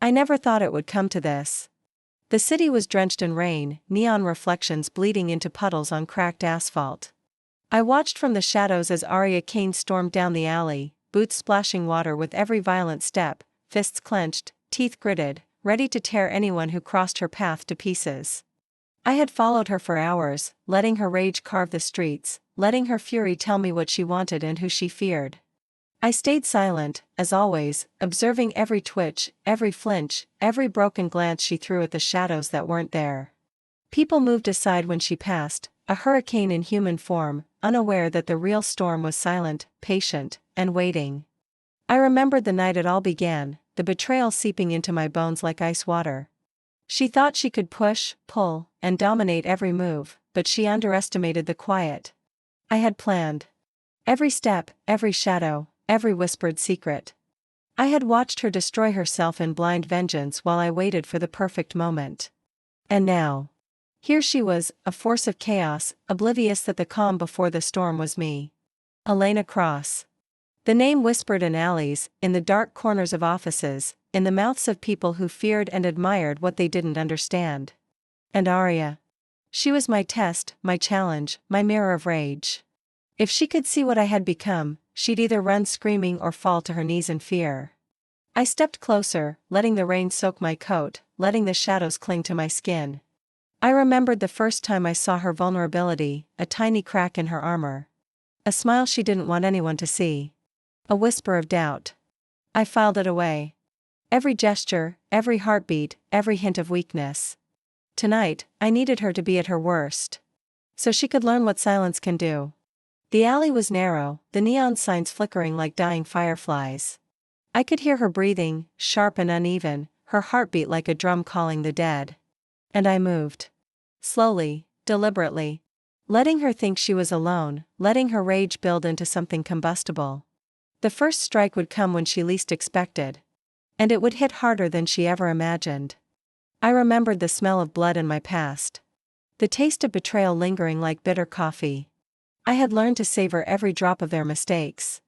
I never thought it would come to this. The city was drenched in rain, neon reflections bleeding into puddles on cracked asphalt. I watched from the shadows as Aria Kane stormed down the alley, boots splashing water with every violent step, fists clenched, teeth gritted, ready to tear anyone who crossed her path to pieces. I had followed her for hours, letting her rage carve the streets, letting her fury tell me what she wanted and who she feared. I stayed silent, as always, observing every twitch, every flinch, every broken glance she threw at the shadows that weren't there. People moved aside when she passed, a hurricane in human form, unaware that the real storm was silent, patient, and waiting. I remembered the night it all began, the betrayal seeping into my bones like ice water. She thought she could push, pull, and dominate every move, but she underestimated the quiet I had planned. Every step, every shadow, every whispered secret. I had watched her destroy herself in blind vengeance while I waited for the perfect moment. And now, here she was, a force of chaos, oblivious that the calm before the storm was me. Elena Cross. The name whispered in alleys, in the dark corners of offices, in the mouths of people who feared and admired what they didn't understand. And Aria. She was my test, my challenge, my mirror of rage. If she could see what I had become, she'd either run screaming or fall to her knees in fear. I stepped closer, letting the rain soak my coat, letting the shadows cling to my skin. I remembered the first time I saw her vulnerability, a tiny crack in her armor. A smile she didn't want anyone to see. A whisper of doubt. I filed it away. Every gesture, every heartbeat, every hint of weakness. Tonight, I needed her to be at her worst. So she could learn what silence can do. The alley was narrow, the neon signs flickering like dying fireflies. I could hear her breathing, sharp and uneven, her heartbeat like a drum calling the dead. And I moved. Slowly, deliberately. Letting her think she was alone, letting her rage build into something combustible. The first strike would come when she least expected. And it would hit harder than she ever imagined. I remembered the smell of blood in my past. The taste of betrayal lingering like bitter coffee. I had learned to savor every drop of their mistakes.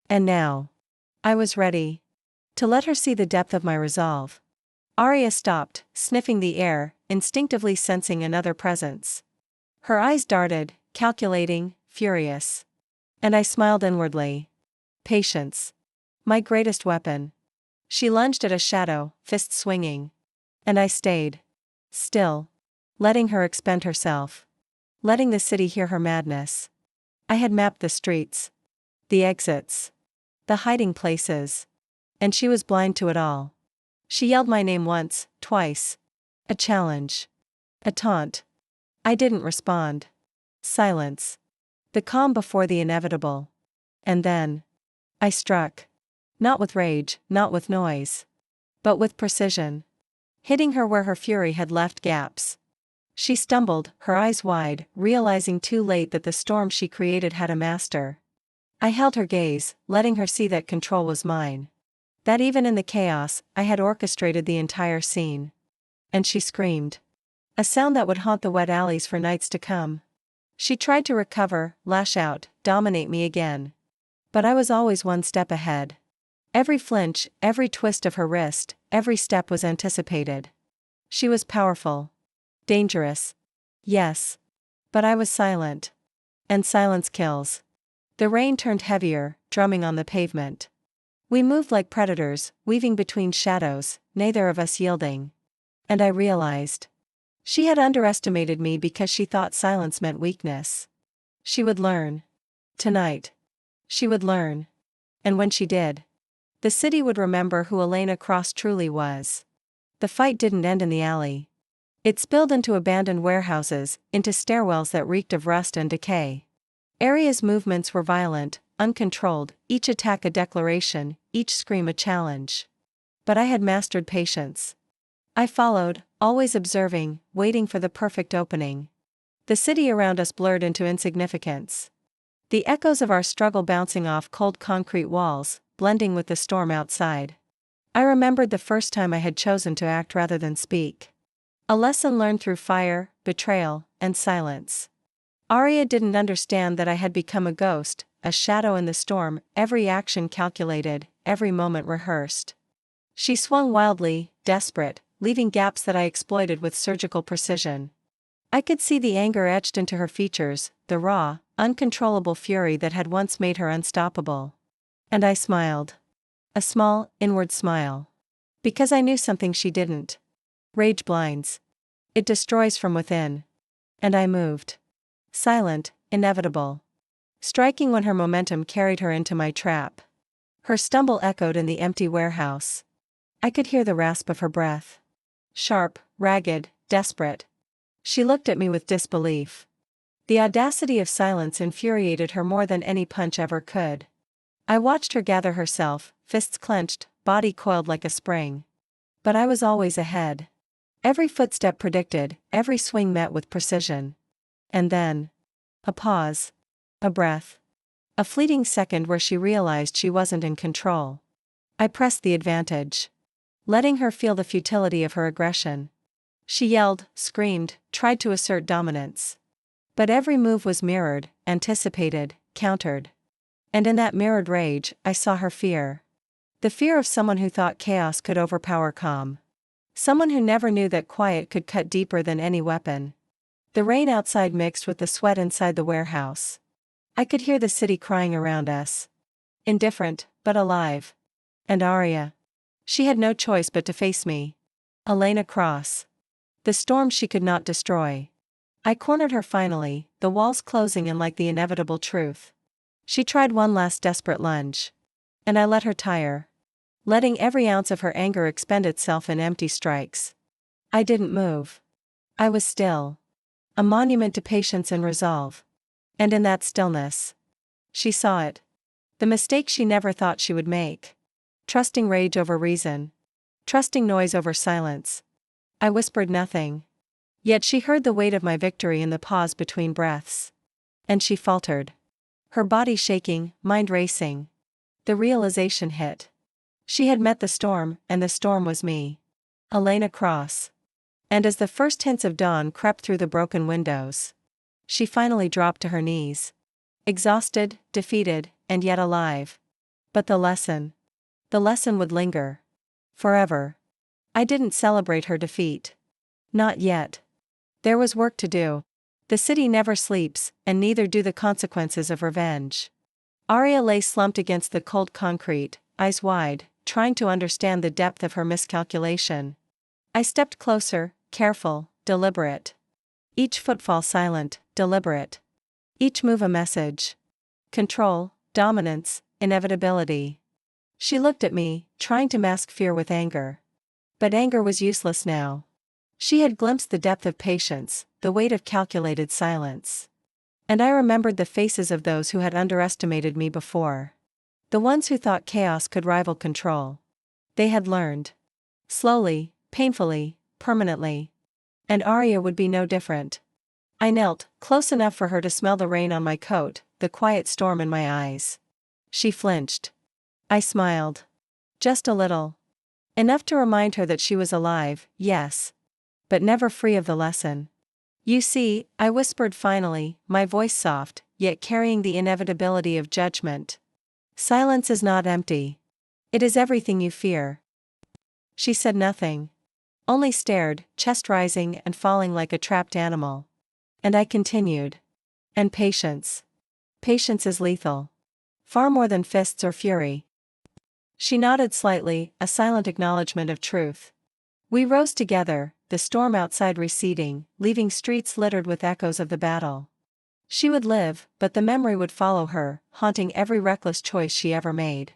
And now, I was ready to let her see the depth of my resolve. Aria stopped, sniffing the air, instinctively sensing another presence. Her eyes darted, calculating, furious. And I smiled inwardly. Patience. My greatest weapon. She lunged at a shadow, fist swinging. And I stayed. Still. Letting her expend herself. Letting the city hear her madness. I had mapped the streets. The exits. The hiding places. And she was blind to it all. She yelled my name once, twice. A challenge. A taunt. I didn't respond. Silence. The calm before the inevitable. And then. I struck. Not with rage, not with noise. But with precision. Hitting her where her fury had left gaps. She stumbled, her eyes wide, realizing too late that the storm she created had a master. I held her gaze, letting her see that control was mine. That even in the chaos, I had orchestrated the entire scene. And she screamed. A sound that would haunt the wet alleys for nights to come. She tried to recover, lash out, dominate me again. But I was always one step ahead. Every flinch, every twist of her wrist, every step was anticipated. She was powerful. Dangerous. Yes. But I was silent. And silence kills. The rain turned heavier, drumming on the pavement. We moved like predators, weaving between shadows, neither of us yielding. And I realized. She had underestimated me because she thought silence meant weakness. She would learn. Tonight. She would learn. And when she did, the city would remember who Elena Cross truly was. The fight didn't end in the alley. It spilled into abandoned warehouses, into stairwells that reeked of rust and decay. Aria's movements were violent, uncontrolled, each attack a declaration, each scream a challenge. But I had mastered patience. I followed, always observing, waiting for the perfect opening. The city around us blurred into insignificance. The echoes of our struggle bouncing off cold concrete walls, blending with the storm outside. I remembered the first time I had chosen to act rather than speak. A lesson learned through fire, betrayal, and silence. Aria didn't understand that I had become a ghost, a shadow in the storm, every action calculated, every moment rehearsed. She swung wildly, desperate, leaving gaps that I exploited with surgical precision. I could see the anger etched into her features, the raw, uncontrollable fury that had once made her unstoppable. And I smiled. A small, inward smile. Because I knew something she didn't. Rage blinds. It destroys from within. And I moved. Silent, inevitable. Striking when her momentum carried her into my trap. Her stumble echoed in the empty warehouse. I could hear the rasp of her breath. Sharp, ragged, desperate. She looked at me with disbelief. The audacity of silence infuriated her more than any punch ever could. I watched her gather herself, fists clenched, body coiled like a spring. But I was always ahead. Every footstep predicted, every swing met with precision. And then. A pause. A breath. A fleeting second where she realized she wasn't in control. I pressed the advantage. Letting her feel the futility of her aggression. She yelled, screamed, tried to assert dominance. But every move was mirrored, anticipated, countered. And in that mirrored rage, I saw her fear. The fear of someone who thought chaos could overpower calm. Someone who never knew that quiet could cut deeper than any weapon. The rain outside mixed with the sweat inside the warehouse. I could hear the city crying around us. Indifferent, but alive. And Aria. She had no choice but to face me. Elena Cross. The storm she could not destroy. I cornered her finally, the walls closing in like the inevitable truth. She tried one last desperate lunge. And I let her tire. Letting every ounce of her anger expend itself in empty strikes. I didn't move. I was still. A monument to patience and resolve. And in that stillness. She saw it. The mistake she never thought she would make. Trusting rage over reason. Trusting noise over silence. I whispered nothing. Yet she heard the weight of my victory in the pause between breaths. And she faltered. Her body shaking, mind racing. The realization hit. She had met the storm, and the storm was me. Elena Cross. And as the first hints of dawn crept through the broken windows, she finally dropped to her knees. Exhausted, defeated, and yet alive. But the lesson. The lesson would linger. Forever. I didn't celebrate her defeat. Not yet. There was work to do. The city never sleeps, and neither do the consequences of revenge. Aria lay slumped against the cold concrete, eyes wide, trying to understand the depth of her miscalculation. I stepped closer, careful, deliberate. Each footfall silent, deliberate. Each move a message. Control, dominance, inevitability. She looked at me, trying to mask fear with anger. But anger was useless now. She had glimpsed the depth of patience, the weight of calculated silence. And I remembered the faces of those who had underestimated me before. The ones who thought chaos could rival control. They had learned. Slowly, painfully, permanently. And Aria would be no different. I knelt, close enough for her to smell the rain on my coat, the quiet storm in my eyes. She flinched. I smiled. Just a little. Enough to remind her that she was alive, yes. But never free of the lesson. You see, I whispered finally, my voice soft, yet carrying the inevitability of judgment. Silence is not empty. It is everything you fear. She said nothing. Only stared, chest rising and falling like a trapped animal. And I continued. And patience. Patience is lethal. Far more than fists or fury. She nodded slightly, a silent acknowledgement of truth. We rose together, the storm outside receding, leaving streets littered with echoes of the battle. She would live, but the memory would follow her, haunting every reckless choice she ever made.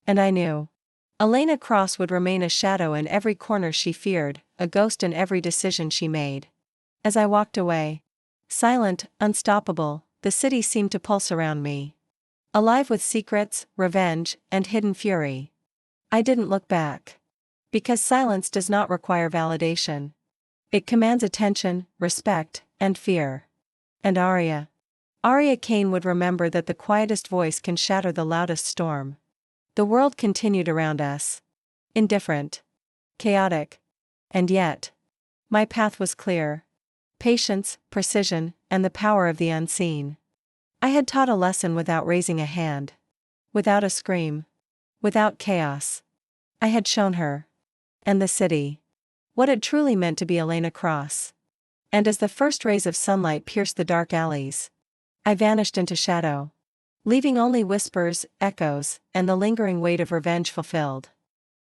And I knew. Elena Cross would remain a shadow in every corner she feared, a ghost in every decision she made. As I walked away, silent, unstoppable, the city seemed to pulse around me. Alive with secrets, revenge, and hidden fury. I didn't look back. Because silence does not require validation. It commands attention, respect, and fear. And Aria. Aria Kane would remember that the quietest voice can shatter the loudest storm. The world continued around us. Indifferent. Chaotic. And yet. My path was clear. Patience, precision, and the power of the unseen. I had taught a lesson without raising a hand. Without a scream. Without chaos. I had shown her. And the city. What it truly meant to be Elena Cross. And as the first rays of sunlight pierced the dark alleys, I vanished into shadow, leaving only whispers, echoes, and the lingering weight of revenge fulfilled.